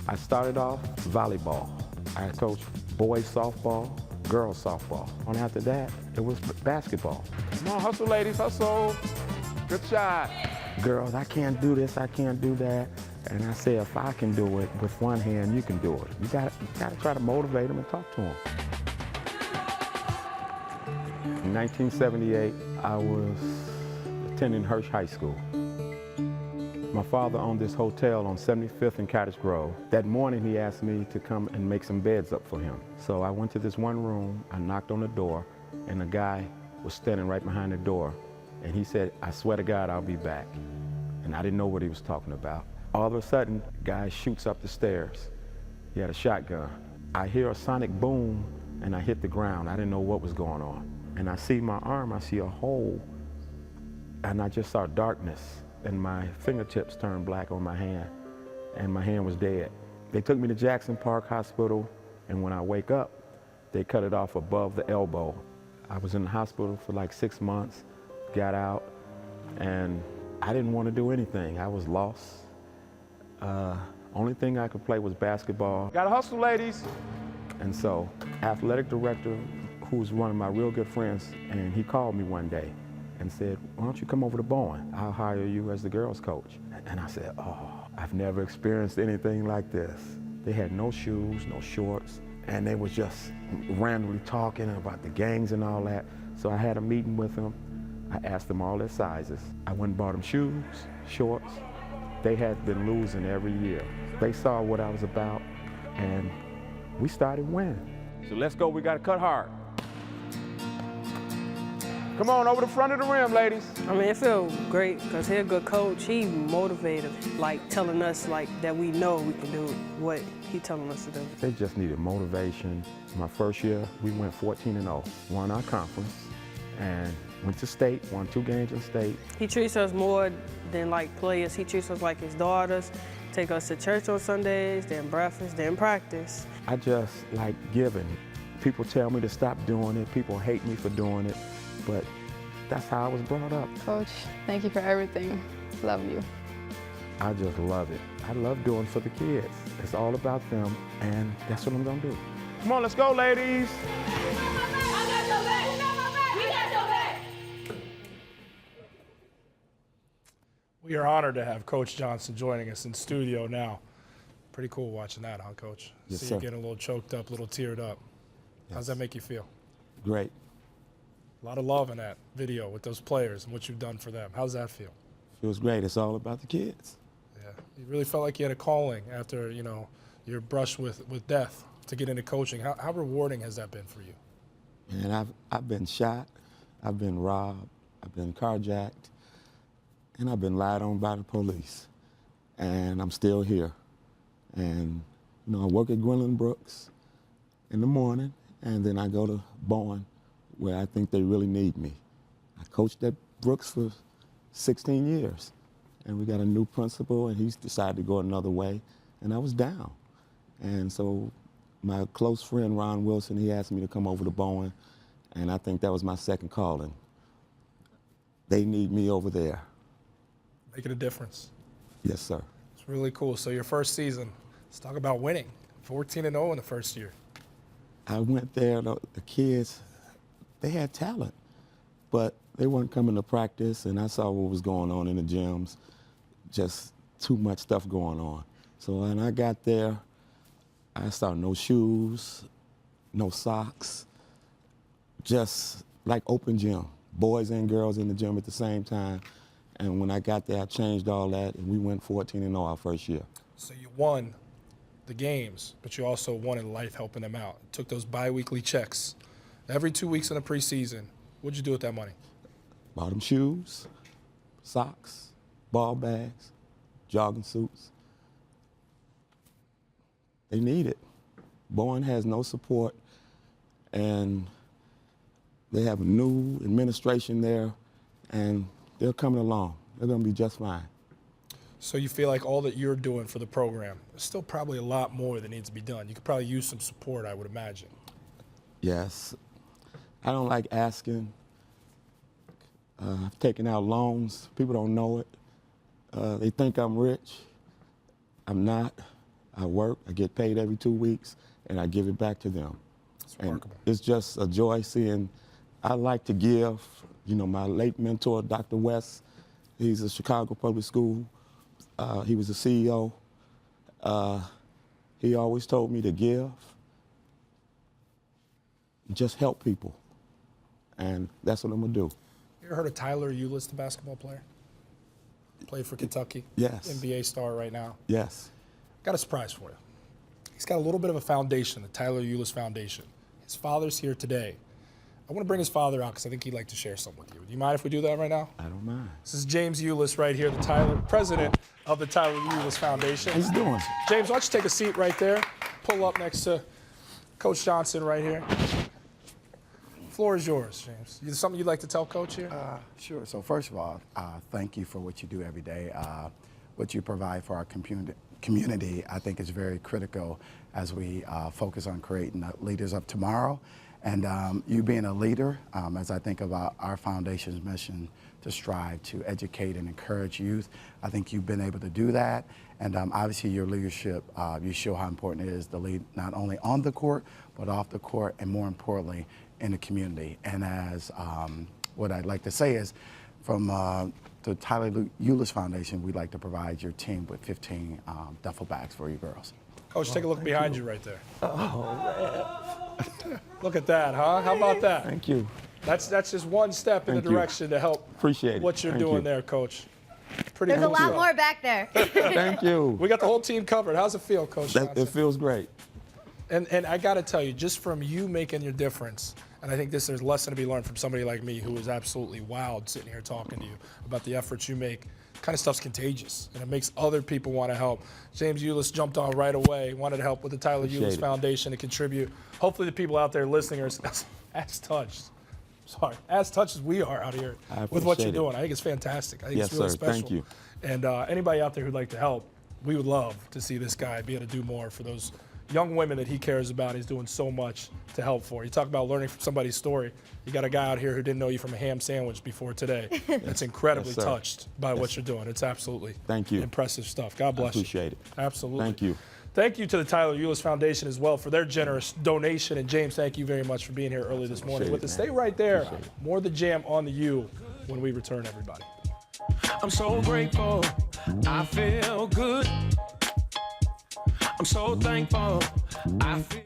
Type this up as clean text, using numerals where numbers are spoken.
I started off volleyball. I coached boys softball, girls softball. And after that, it was basketball. Come on, hustle, ladies, hustle. Good shot. Girls, I can't do this, I can't do that. And I said, if I can do it with one hand, you can do it. You gotta try to motivate them and talk to them. In 1978, I was attending Hirsch High School. My father owned this hotel on 75th and Cottage Grove. That morning, he asked me to come and make some beds up for him. So I went to this one room, I knocked on the door, and a guy was standing right behind the door. And he said, I swear to God, I'll be back. And I didn't know what he was talking about. All of a sudden, the guy shoots up the stairs. He had a shotgun. I hear a sonic boom, and I hit the ground. I didn't know what was going on. And I see my arm, I see a hole, and I just saw darkness. And my fingertips turned black on my hand, and my hand was dead. They took me to Jackson Park Hospital, and when I wake up, they cut it off above the elbow. I was in the hospital for like 6 months, got out, and I didn't want to do anything. I was lost. Only thing I could play was basketball. Gotta hustle, ladies. And so, athletic director, who's one of my real good friends, and he called me one day and said, why don't you come over to Bowen? I'll hire you as the girls coach. And I said, oh, I've never experienced anything like this. They had no shoes, no shorts, and they was just randomly talking about the gangs and all that. So I had a meeting with them. I asked them all their sizes. I went and bought them shoes, shorts. They had been losing every year. They saw what I was about, and we started winning. So let's go, we gotta cut hard. Come on, over the front of the rim, ladies. I mean, it feels great because he's a good coach. He motivated, like telling us like that we know we can do what he telling us to do. They just needed motivation. My first year, we went 14-0, won our conference, and went to state, won 2 games in state. He treats us more than like players. He treats us like his daughters, take us to church on Sundays, then breakfast, then practice. I just like giving. People tell me to stop doing it. People hate me for doing it. But that's how I was brought up. Coach, thank you for everything. Love you. I just love it. I love doing for the kids. It's all about them, and that's what I'm gonna do. Come on, let's go, ladies. We are honored to have Coach Johnson joining us in studio now. Pretty cool watching that, huh, Coach? Yes, See sir. you getting a little choked up, a little teared up. How's Yes. that make you feel? Great. A lot of love in that video with those players and what you've done for them. How's that feel? Feels great. It's all about the kids. Yeah, you really felt like you had a calling after, you know, your brush with death to get into coaching. How rewarding has that been for you? And I've been shot, I've been robbed, I've been carjacked, and I've been lied on by the police. And I'm still here. And, you know, I work at Gwendolyn Brooks in the morning, and then I go to Bowen, where I think they really need me. I coached at Brooks for 16 years, and we got a new principal, and he's decided to go another way, and I was down. And so my close friend, Ron Wilson, he asked me to come over to Bowen, and I think that was my second calling. They need me over there. Making a difference. Yes, sir. It's really cool. So your first season, let's talk about winning. 14-0 in the first year. I went there, the kids, they had talent, but they weren't coming to practice, and I saw what was going on in the gyms, just too much stuff going on. So when I got there, I saw no shoes, no socks, just like open gym, boys and girls in the gym at the same time. And when I got there, I changed all that, and we went 14-0 our first year. So you won the games, but you also won in life helping them out. Took those bi-weekly checks. Every 2 weeks in the preseason, what'd you do with that money? Bought them shoes, socks, ball bags, jogging suits. They need it. Bowen has no support, and they have a new administration there, and they're coming along. They're going to be just fine. So you feel like all that you're doing for the program, there's still probably a lot more that needs to be done. You could probably use some support, I would imagine. Yes. I don't like asking. I've taken out loans. People don't know it. They think I'm rich. I'm not. I work, I get paid every 2 weeks, and I give it back to them. It's remarkable. And it's just a joy seeing. I like to give. You know, my late mentor, Dr. West, he's a Chicago public school. He was the CEO. He always told me to give, just help people. And that's what I'm gonna do. You ever heard of Tyler Ulis, the basketball player? Played for Kentucky. Yes. NBA star right now. Yes. Got a surprise for you. He's got a little bit of a foundation, the Tyler Ulis Foundation. His father's here today. I want to bring his father out because I think he'd like to share something with you. Do you mind if we do that right now? I don't mind. This is James Ulis right here, the president of the Tyler Ulis Foundation. How you doing? James, why don't you take a seat right there? Pull up next to Coach Johnson right here. Floor is yours, James. Is there something you'd like to tell Coach here? Sure. So first of all, thank you for what you do every day. What you provide for our community, I think, is very critical as we focus on creating leaders of tomorrow. And you being a leader, as I think about our foundation's mission to strive to educate and encourage youth, I think you've been able to do that. And obviously your leadership, you show how important it is to lead not only on the court, but off the court, and more importantly, in the community. And as what I'd like to say is, from the Tyler Ulis Foundation, we'd like to provide your team with 15 duffel bags for you girls. Coach, take a look behind you right there. Look at that, huh? How about that? Thank you. That's just one step in the Thank you. direction to help Appreciate it. what you're Thank doing you. there, Coach. Pretty There's a cool lot stuff. more back there. Thank you. We got the whole team covered. How's it feel, Coach Johnson? It feels great. And I got to tell you, just from you making your difference, and I think there's a lesson to be learned from somebody like me who is absolutely wowed sitting here talking to you about the efforts you make. Kind of stuff's contagious, and it makes other people want to help. James Ulis jumped on right away, wanted to help with the Tyler Appreciate Ulis it. Foundation to contribute. Hopefully the people out there listening are as touched. Sorry, as touched as we are out here with what you're appreciate it. doing. I think it's fantastic. I think Yes, it's really sir. special. Thank you. And anybody out there who'd like to help, we would love to see this guy be able to do more for those young women that he cares about. He's doing so much to help for. You talk about learning from somebody's story. You got a guy out here who didn't know you from a ham sandwich before today. That's incredibly Yes, sir. touched by what you're doing. It's absolutely Thank you. impressive stuff. God bless you. Appreciate it. Absolutely. Thank you. Thank you to the Tyler Ulis Foundation as well for their generous donation. And James, thank you very much for being here early this morning with us. Stay right there. More of the jam on the U when we return, everybody. I'm so grateful, I feel good. I'm so thankful, I feel